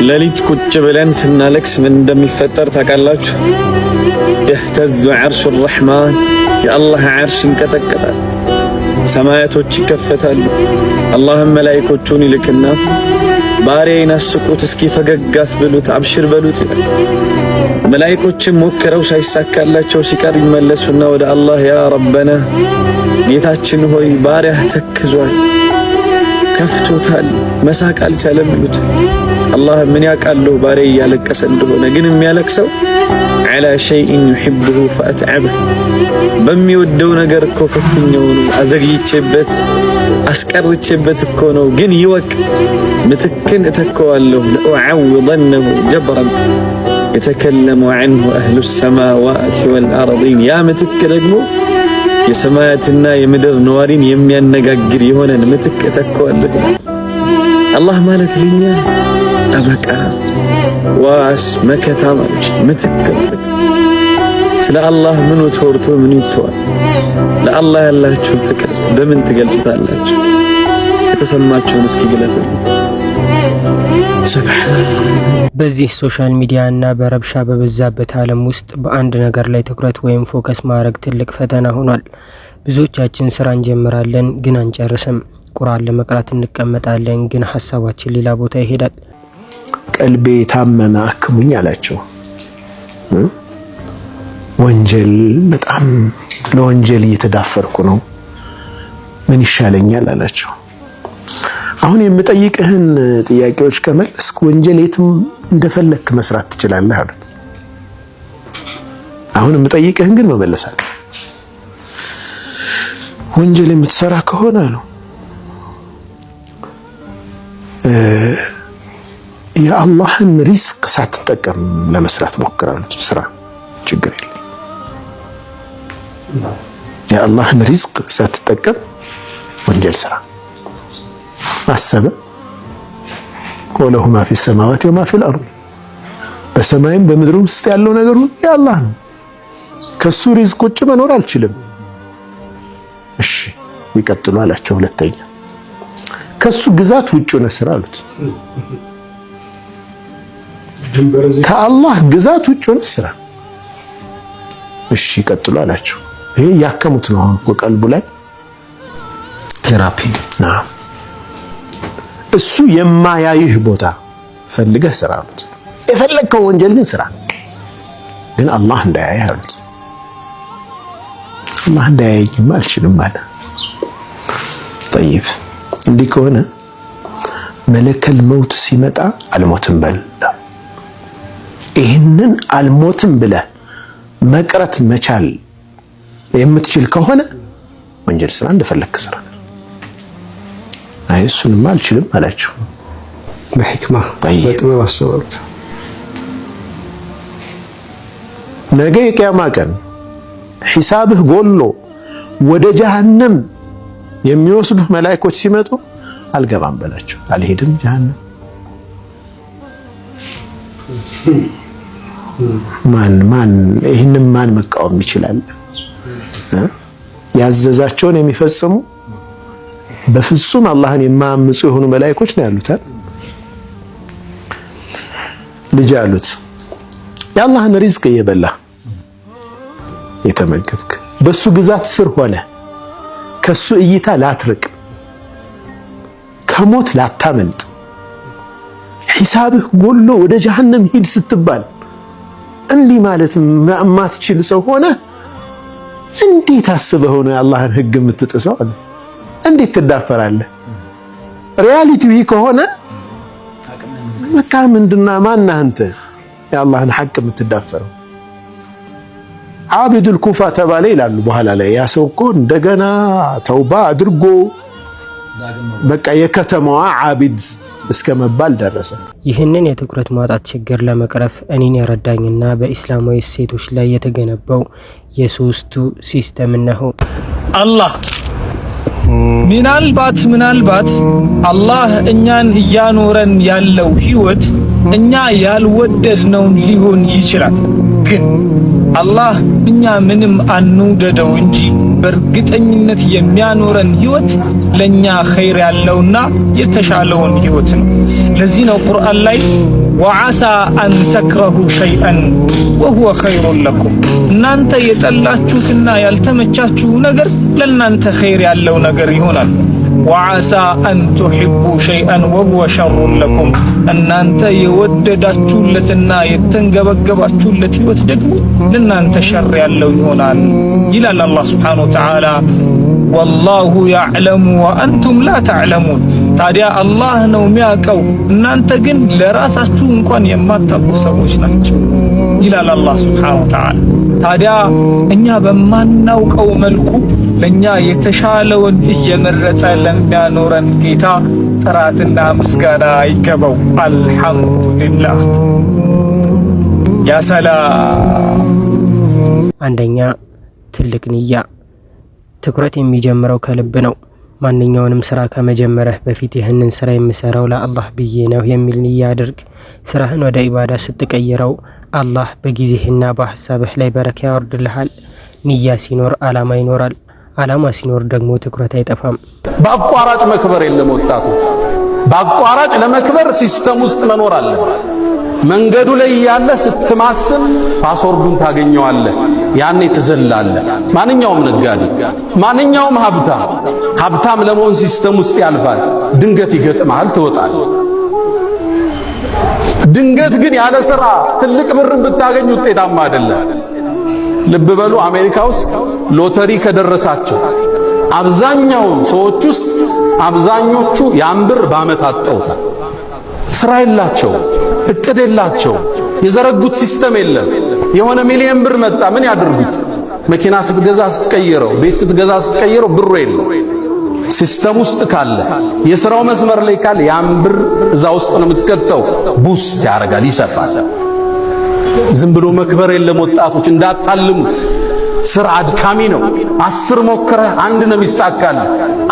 ለሊት ቁጭ ብለን ስናለቅስ ምን እንደሚፈጠር ታውቃላችሁ? يهتز عرش الرحمن የአላህ ዓርሽ ይንቀጠቀጣል፣ ሰማያቶች ይከፈታሉ። አላህም መላእክቶቹን ይልክና ባሪያዬን አስቁት፣ እስኪ ፈገግ አስብሉት፣ አብሽር በሉት ይላል። መላእክቶችም ሞክረው ሳይሳካላቸው ሲቀር ይመለሱና ወደ አላህ ያ ረበና ጌታችን ሆይ ባሪያህ ተክዟል፣ ከፍቶታል፣ መሳቅ አልቻለም ይሉታል። አላህ ምን ያውቃለሁ ባሪያ እያለቀሰ እንደሆነ፣ ግን የሚያለቅሰው على شيء يحبه فأتعبه በሚወደው ነገር እኮ ፈትኜው ነው፣ አዘግይቼበት አስቀርቼበት እኮ ነው። ግን ይወቅ ምትክን እተከዋለሁ። ለأعوضنه جبرا يتكلم عنه أهل السماوات والأرضين ያ ምትክ ደግሞ የሰማያትና የምድር ነዋሪን የሚያነጋግር የሆነን ምትክ እተከዋለሁ። አላህ ማለት ለኛ ጠበቃ ዋስ መከታ ማለት ምትክ ማለት። ስለ አላህ ምን ተወርቶ ምን ይተዋል? ለአላህ ያላችሁ ፍቅርስ በምን ትገልጹታላችሁ? የተሰማችሁን እስኪ ግለጹ። በዚህ ሶሻል ሚዲያ እና በረብሻ በበዛበት ዓለም ውስጥ በአንድ ነገር ላይ ትኩረት ወይም ፎከስ ማድረግ ትልቅ ፈተና ሆኗል። ብዙዎቻችን ስራ እንጀምራለን ግን አንጨርስም። ቁርአን ለመቅራት እንቀመጣለን ግን ሐሳባችን ሌላ ቦታ ይሄዳል። ቀልቤ ታመመ አክሙኝ አላቸው። ወንጀል በጣም ለወንጀል እየተዳፈርኩ ነው፣ ምን ይሻለኛል አላቸው። አሁን የምጠይቅህን ጥያቄዎች ከመለስክ ወንጀል የትም እንደፈለክ መስራት ትችላለህ አሉት። አሁን የምጠይቅህን ግን መመለስ አለ። ወንጀል የምትሰራ ከሆነ አሉ የአላህን ሪዝቅ ሳትጠቀም ለመስራት ሞክራሉት። ስራ ችግር የለም። የአላህን ሪዝቅ ሳትጠቀም ወንጀል ስራ። አሰበ ወለሁ ማ ፊ ሰማዋት ወማ ፊል አርድ በሰማይም በምድር ውስጥ ያለው ነገር ሁሉ የአላህ ነው። ከሱ ሪዝቅ ውጭ መኖር አልችልም። እሺ ይቀጥሉ አላቸው። ሁለተኛ ከሱ ግዛት ውጭ ነው ስራ አሉት። ከአላህ ግዛት ውጭ ነው ስራ። እሺ ይቀጥሉ አላቸው። ይሄ ያከሙት ነው ቀልቡ ላይ ቴራፒ ነው። እሱ የማያይህ ቦታ ፈልገህ ስራ አሉት። የፈለግከው ወንጀል ግን ስራ፣ ግን አላህ እንዳያይህ አሉት። አላህ እንዳያይኝማ አልችልም አለ። ጠይብ እንዲህ ከሆነ መለከል መውት ሲመጣ አልሞትም በል። ይህንን አልሞትም ብለህ መቅረት መቻል የምትችል ከሆነ ወንጀል ስራ እንደፈለግክ ስራ። አይ እሱንማ አልችልም አላቸው። በሕክማ በጥበብ አሰበሩት። ነገ የቂያማ ቀን ሒሳብህ ጎሎ ወደ ጀሃነም የሚወስዱህ መላእክቶች ሲመጡ አልገባም በላቸው። አልሄድም ጀሃነም። ማን ይህንን ማን መቃወም ይችላል? ያዘዛቸውን የሚፈጽሙ በፍጹም አላህን የማያምፁ የሆኑ መላእክቶች ነው ያሉት። ልጅ አሉት የአላህን ሪዝቅ እየበላ የተመገብክ በሱ ግዛት ስር ሆነ ከሱ እይታ ላትርቅ ከሞት ላታመልጥ ሒሳብህ ጎሎ ወደ ጀሃነም ሂድ ስትባል እንዲህ ማለት ማትችል ሰው ሆነ እንዴት አስበህ ነው የአላህን ህግ የምትጥሰው? እንዴት ትዳፈራለህ? ሪያሊቲው ይሄ ከሆነ በቃ ምንድና ማነህ አንተ የአላህን ሐቅ የምትዳፈረው? ዓቢዱል ኩፋ ተባለ ይላሉ በኋላ ላይ። ያ ሰው እኮ እንደገና ተውባ አድርጎ በቃ የከተማዋ ዓቢድ እስከ መባል ደረሰ። ይህንን የትኩረት ማጣት ችግር ለመቅረፍ እኔን የረዳኝና በኢስላማዊ እሴቶች ላይ የተገነባው የሶስቱ ሲስተም ነው። አላህ ምናልባት አላህ እኛን እያኖረን ያለው ህይወት እኛ ያልወደድነውን ሊሆን ይችላል። ግን አላህ እኛ ምንም አንውደደው እንጂ በእርግጠኝነት የሚያኖረን ህይወት ለኛ ኸይር ያለውና የተሻለውን ህይወት ነው። ለዚህ ነው ቁርአን ላይ وعسى أن تكرهوا شيئا وهو خير لكم እናንተ የጠላችሁትና ያልተመቻችሁ ነገር ለእናንተ ኸይር ያለው ነገር ይሆናል وعسى أن تحبوا شيئا وهو شر لكم እናንተ የወደዳችሁለትና የተንገበገባችሁለት ህይወት ደግሞ ለእናንተ ሸር ያለው ይሆናል ይላል አላህ Subhanahu Wa Ta'ala والله يعلم وأنتم لا تعلمون ታዲያ አላህ ነው የሚያውቀው እናንተ ግን ለራሳችሁ እንኳን የማታውቁ ሰዎች ናችሁ ይላል አላህ Subhanahu Wa Ta'ala ታዲያ እኛ በማናውቀው መልኩ ለኛ የተሻለውን እየመረጠ ለሚያኖረን ጌታ ጥራትና ምስጋና ይገባው አልহামዱሊላህ ያ ሰላም አንደኛ ትልቅ ንያ ትኩረት የሚጀምረው ከልብ ነው ማንኛውንም ስራ ከመጀመርህ በፊት ይህንን ስራ የምሰራው ለአላህ ብዬ ነው የሚል ንያ አድርግ ስራህን ወደ ኢባዳ ስትቀይረው አላህ በጊዜህና በሐሳብህ ላይ በረካ ያወርድልሃል ንያ ሲኖር አላማ ይኖራል አላማ ሲኖር ደግሞ ትኩረት አይጠፋም በአቋራጭ መክበር የለም ወጣቶች በአቋራጭ ለመክበር ሲስተም ውስጥ መኖር አለ መንገዱ ላይ ያለ ስትማስል ፓስወርዱን ታገኘዋለህ ያኔ ትዘላለህ ማንኛውም ነጋዴ ማንኛውም ሀብታም ለመሆን ሲስተም ውስጥ ያልፋል ድንገት ይገጥማል ትወጣለህ ድንገት ግን ያለ ስራ ትልቅ ብር ብታገኝ ውጤታማ አይደለም ልብ በሉ አሜሪካ ውስጥ ሎተሪ ከደረሳቸው አብዛኛው ሰዎች ውስጥ አብዛኞቹ ያን ብር በአመት አጣውታል ስራ የላቸው እቅድ የላቸው የዘረጉት ሲስተም የለም የሆነ ሚሊዮን ብር መጣ ምን ያድርጉት መኪና ስትገዛ ስትቀይረው ቤት ስትገዛ ስትቀይረው ብሩ የለም ሲስተም ውስጥ ካለ የሥራው መስመር ላይ ካለ ያን ብር እዛ ውስጥ ነው የምትከተው ቡስት ያደርጋል ይሰፋል ዝም ብሎ መክበር የለም ወጣቶች እንዳታልሙ ስራ አድካሚ ነው 10 ሞክረህ አንድ ነው ይሳካል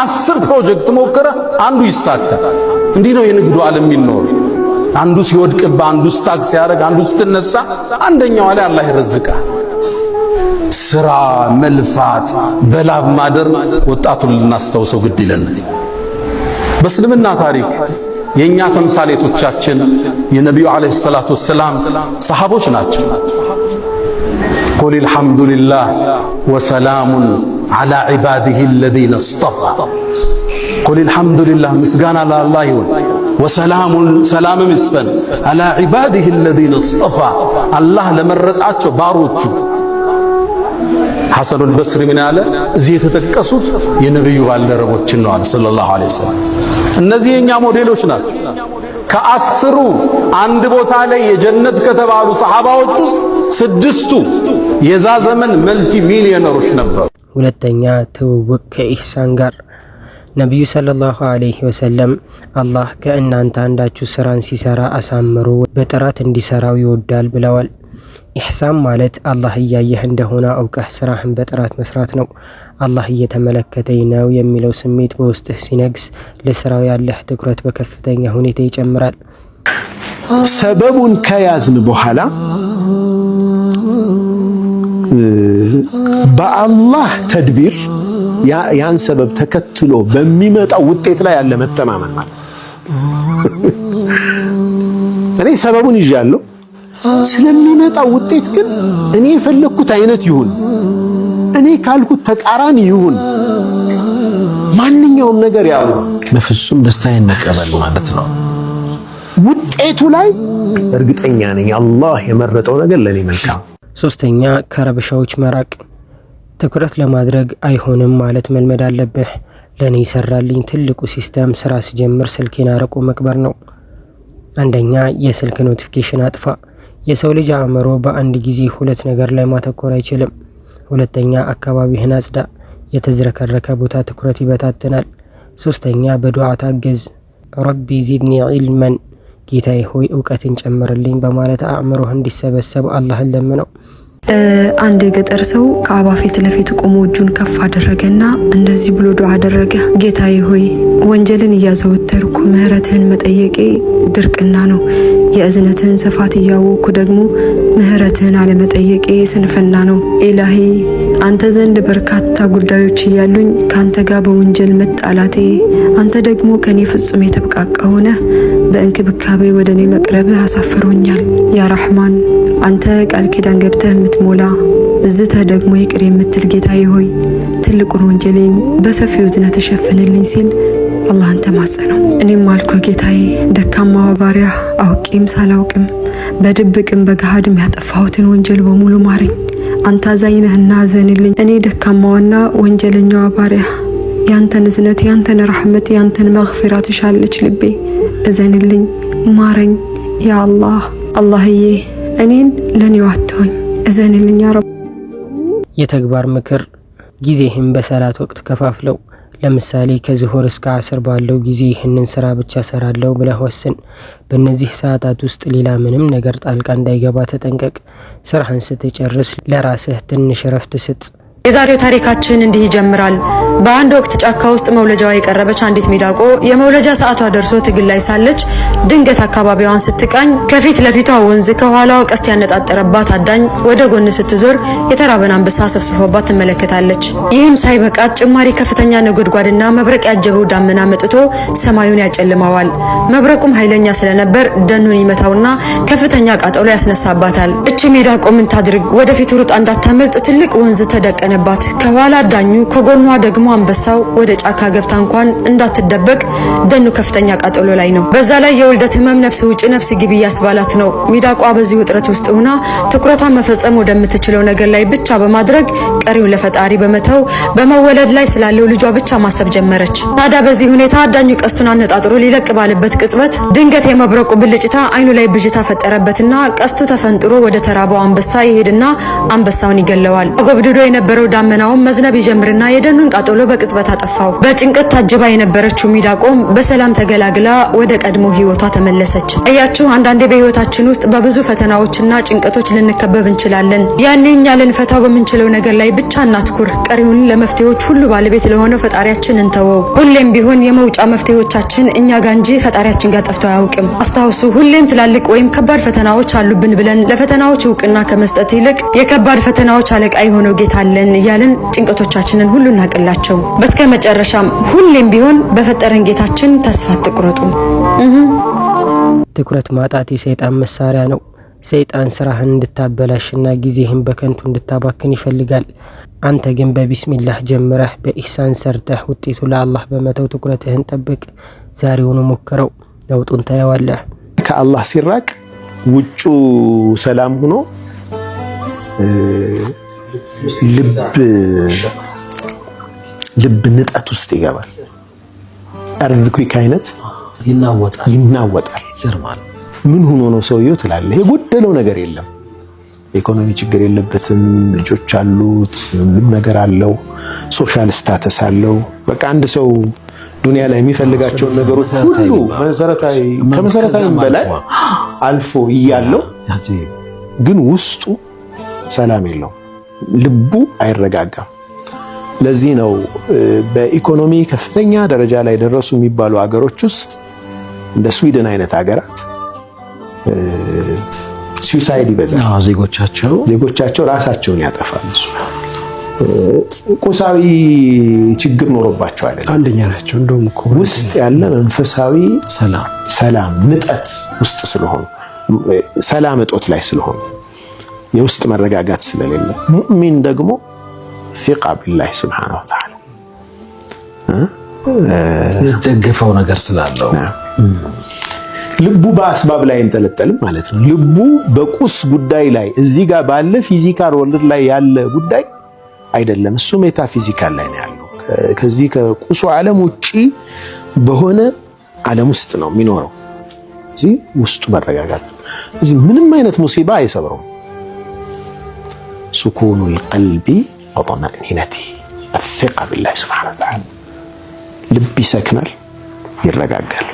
10 ፕሮጀክት ሞክረህ አንዱ ይሳካል እንዲህ ነው የንግዱ ዓለም የሚኖር አንዱ ሲወድቅባ አንዱ ስታክ ሲያደርግ አንዱ ስትነሳ አንደኛው ላይ አላህ ይረዝቃል ስራ መልፋት በላብ ማደር ወጣቱን ልናስተውሰው ግድ ይለናል በእስልምና ታሪክ የኛ ተምሳሌቶቻችን የነብዩ አለይሂ ሰላቱ ወሰላም ሰሃቦች ናቸው قل الحمد لله وسلام على عباده الذين اصطفى قل الحمد لله مسغانا لله يሁን وسلام سلام مسفن على عباده الذين اصطفى الله ለመረጣቸው ባሮቹ ሐሰን አልበስሪ ምን አለ እዚህ የተጠቀሱት የነብዩ ባልደረቦችን ነው ሰለላሁ ዐለይሂ ወሰለም እነዚህ የኛ ሞዴሎች ናቸው ከአስሩ አንድ ቦታ ላይ የጀነት ከተባሉ ሰሃባዎች ውስጥ 6ቱ የዛ ዘመን መልቲ ሚሊዮነሮች ነበሩ ሁለተኛ ትውውቅ ከኢህሳን ጋር ነብዩ ሰለላሁ ዐለይሂ ወሰለም አላህ ከእናንተ አንዳችሁ ስራን ሲሰራ አሳምሮ በጥራት እንዲሰራው ይወዳል ብለዋል ኢህሳን ማለት አላህ ያየህ እንደሆነ አውቀህ ስራህን በጥራት መስራት ነው አላህ እየተመለከተኝ ነው የሚለው ስሜት በውስጥህ ሲነግስ ለስራው ያለህ ትኩረት በከፍተኛ ሁኔታ ይጨምራል ሰበቡን ከያዝን በኋላ በአላህ ተድቢር ያን ሰበብ ተከትሎ በሚመጣው ውጤት ላይ ያለ መተማመን ማለት እኔ ሰበቡን ይዣለሁ ስለሚመጣው ውጤት ግን እኔ የፈለኩት አይነት ይሁን እኔ ካልኩት ተቃራኒ ይሁን ማንኛውም ነገር ያው በፍጹም ደስታዬን መቀበል ማለት ነው ውጤቱ ላይ እርግጠኛ ነኝ አላህ የመረጠው ነገር ለኔ መልካም ሶስተኛ ከረብሻዎች መራቅ ትኩረት ለማድረግ አይሆንም ማለት መልመድ አለብህ ለኔ ይሰራልኝ ትልቁ ሲስተም ስራ ሲጀምር ስልኬን አርቆ መቅበር ነው አንደኛ የስልክ ኖቲፊኬሽን አጥፋ የሰው ልጅ አእምሮ በአንድ ጊዜ ሁለት ነገር ላይ ማተኮር አይችልም ሁለተኛ አካባቢህን አጽዳ የተዝረከረከ ቦታ ትኩረት ይበታተናል ሶስተኛ በዱዓ ታገዝ ረቢ ዚድኒ ዒልመን ጌታዬ ሆይ ዕውቀትን ጨምርልኝ በማለት አእምሮህ እንዲሰበሰብ አላህን ለምነው አንድ የገጠር ሰው ከአባ ፊት ለፊት ቆሞ እጁን ከፍ አደረገና እንደዚህ ብሎ ዱዓ አደረገ። ጌታዬ ሆይ ወንጀልን እያዘወተርኩ ምህረትህን መጠየቄ ድርቅና ነው። የእዝነትህን ስፋት እያወቅኩ ደግሞ ምህረትህን አለመጠየቄ ስንፍና ነው። ኢላሂ አንተ ዘንድ በርካታ ጉዳዮች እያሉኝ ካንተ ጋር በወንጀል መጣላቴ፣ አንተ ደግሞ ከኔ ፍጹም የተብቃቃ ሆነ በእንክብካቤ ወደኔ መቅረብህ አሳፍሮኛል። ያ ረህማን አንተ ቃል ኪዳን ገብተህ የምትሞላ እዝተህ ደግሞ ይቅር የምትል ጌታዬ ሆይ ትልቁን ወንጀሌን በሰፊው እዝነት ተሸፍንልኝ ሲል አላህን ተማጸነው። እኔም አልኩ ጌታዬ ደካማዋ ባሪያ አውቄም ሳላውቅም በድብቅም በገሃድም ያጠፋሁትን ወንጀል በሙሉ ማረኝ። አንተ አዛኝ ነህና አዘንልኝ። እኔ ደካማዋና ወንጀለኛዋ ባሪያ ያንተን እዝነት፣ ያንተን ረህመት፣ ያንተን መግፊራ ትሻለች ልቤ። እዘንልኝ፣ ማረኝ ያ አላህ። አላህዬ እኔን ለኔው አትሆኝ፣ እዘንልኝ ያ ረብ። የተግባር ምክር ጊዜህን በሰላት ወቅት ከፋፍለው። ለምሳሌ ከዝሁር እስከ አስር ባለው ጊዜ ይህንን ስራ ብቻ ሰራለው ብለህ ወስን። በእነዚህ ሰዓታት ውስጥ ሌላ ምንም ነገር ጣልቃ እንዳይገባ ተጠንቀቅ። ስራህን ስትጨርስ ለራስህ ትንሽ ረፍት ስጥ። የዛሬው ታሪካችን እንዲህ ይጀምራል። በአንድ ወቅት ጫካ ውስጥ መውለጃዋ የቀረበች አንዲት ሚዳቆ የመውለጃ ሰዓቷ ደርሶ ትግል ላይ ሳለች ድንገት አካባቢዋን ስትቃኝ ከፊት ለፊቷ ወንዝ ከኋላዋ ቀስት ያነጣጠረባት አዳኝ ወደ ጎን ስትዞር የተራበን አንበሳ ሰብስቦባት ትመለከታለች። ይህም ሳይበቃት ጭማሪ ከፍተኛ ነጎድጓድና መብረቅ ያጀበው ዳመና መጥቶ ሰማዩን ያጨልመዋል። መብረቁም ኃይለኛ ስለነበር ደኑን ይመታውና ከፍተኛ ቃጠሎ ያስነሳባታል። እቺ ሚዳቆ ምን ታድርግ? ወደፊት ሩጣ እንዳታመልጥ ትልቅ ወንዝ ተደቀነ። ከኋላ ዳኙ ከጎኗ ደግሞ አንበሳው ወደ ጫካ ገብታ እንኳን እንዳትደበቅ ደኑ ከፍተኛ ቃጠሎ ላይ ነው። በዛ ላይ የውልደት ህመም ነፍስ ውጭ ነፍስ ግቢ ያስባላት ነው። ሚዳቋ በዚህ ውጥረት ውስጥ ሆና ትኩረቷን መፈጸም ወደምትችለው ነገር ላይ ብቻ በማድረግ ቀሪውን ለፈጣሪ በመተው በመወለድ ላይ ስላለው ልጇ ብቻ ማሰብ ጀመረች። ታዲያ በዚህ ሁኔታ ዳኙ ቀስቱን አነጣጥሮ ሊለቅ ባለበት ቅጽበት ድንገት የመብረቁ ብልጭታ አይኑ ላይ ብዥታ ፈጠረበትና ቀስቱ ተፈንጥሮ ወደ ተራበው አንበሳ ይሄድና አንበሳውን ይገለዋል። አጎብድዶ የነበረው ዳመናውን መዝነብ ይጀምርና የደኑን ቃጠሎ በቅጽበት አጠፋው። በጭንቀት ታጅባ የነበረችው ሚዳቆም በሰላም ተገላግላ ወደ ቀድሞ ህይወቷ ተመለሰች። አያችሁ፣ አንዳንዴ በህይወታችን ውስጥ በብዙ ፈተናዎችና ጭንቀቶች ልንከበብ እንችላለን። ያኔ እኛ ልንፈታው በምንችለው ነገር ላይ ብቻ እናትኩር። ቀሪውን ለመፍትሄዎች ሁሉ ባለቤት ለሆነው ፈጣሪያችን እንተወው። ሁሌም ቢሆን የመውጫ መፍትሄዎቻችን እኛ ጋር እንጂ ፈጣሪያችን ጋር ጠፍተው አያውቅም። አስታውሱ፣ ሁሌም ትላልቅ ወይም ከባድ ፈተናዎች አሉብን ብለን ለፈተናዎች እውቅና ከመስጠት ይልቅ የከባድ ፈተናዎች አለቃ የሆነው ጌታ አለን እያልን ጭንቀቶቻችንን ሁሉ እናቅላቸው። በስከ መጨረሻም ሁሌም ቢሆን በፈጠረን ጌታችን ተስፋ አትቁረጡ። ትኩረት ማጣት የሰይጣን መሳሪያ ነው። ሰይጣን ስራህን እንድታበላሽና ጊዜህን በከንቱ እንድታባክን ይፈልጋል። አንተ ግን በቢስሚላህ ጀምረህ በኢህሳን ሰርተህ ውጤቱ ለአላህ በመተው ትኩረትህን ጠብቅ። ዛሬውኑ ሞክረው፣ ለውጡን ታየዋለህ። ከአላህ ሲራቅ ውጩ ሰላም ሆኖ ልብ ንጣት ውስጥ ይገባል። አርዝኩክ አይነት ይናወጣል። ምን ሆኖ ነው ሰውየው ትላለህ። የጎደለው ነገር የለም። ኢኮኖሚ ችግር የለበትም። ልጆች አሉት፣ ሁሉም ነገር አለው። ሶሻል ስታተስ አለው። በቃ አንድ ሰው ዱንያ ላይ የሚፈልጋቸውን ነገሮች ሁሉ መሰረታዊ ከመሰረታዊም በላይ አልፎ እያለው ግን ውስጡ ሰላም የለውም። ልቡ አይረጋጋም። ለዚህ ነው በኢኮኖሚ ከፍተኛ ደረጃ ላይ ደረሱ የሚባሉ ሀገሮች ውስጥ እንደ ስዊድን አይነት ሀገራት ሱሳይድ ይበዛል። ዜጎቻቸው ራሳቸውን ያጠፋሉ። ቁሳዊ ችግር ኖሮባቸው አይደለም፣ አንደኛ ናቸው። እንደውም ውስጥ ያለ መንፈሳዊ ሰላም ንጠት ውስጥ ስለሆኑ፣ ሰላም እጦት ላይ ስለሆኑ፣ የውስጥ መረጋጋት ስለሌለ፣ ሙእሚን ደግሞ ፊቃ ቢላህ ሱብሓነሁ ወተዓላ የደገፈው ነገር ስላለው ልቡ በአስባብ ላይ እንጠለጠልም ማለት ነው። ልቡ በቁስ ጉዳይ ላይ እዚህ ጋር ባለ ፊዚካል ወርልድ ላይ ያለ ጉዳይ አይደለም። እሱ ሜታፊዚካል ላይ ነው ያለው። ከዚህ ከቁሱ ዓለም ውጪ በሆነ ዓለም ውስጥ ነው የሚኖረው። እዚህ ውስጡ መረጋጋት፣ እዚህ ምንም አይነት ሙሲባ አይሰብረውም። ሱኩኑል ቀልቢ ወጠመእኒነቲ አሲቃ ቢላህ ሱብሓነሁ ወተዓላ። ልብ ይሰክናል፣ ይረጋጋል።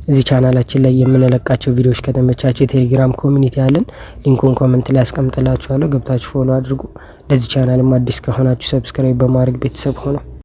እዚህ ቻናላችን ላይ የምንለቃቸው ቪዲዮዎች ከተመቻችሁ የቴሌግራም ኮሚኒቲ አለን። ሊንኩን ኮሜንት ላይ አስቀምጥላችኋለሁ። ገብታችሁ ፎሎ አድርጉ። ለዚህ ቻናልም አዲስ ከሆናችሁ ሰብስክራይብ በማድረግ ቤተሰብ ሆነው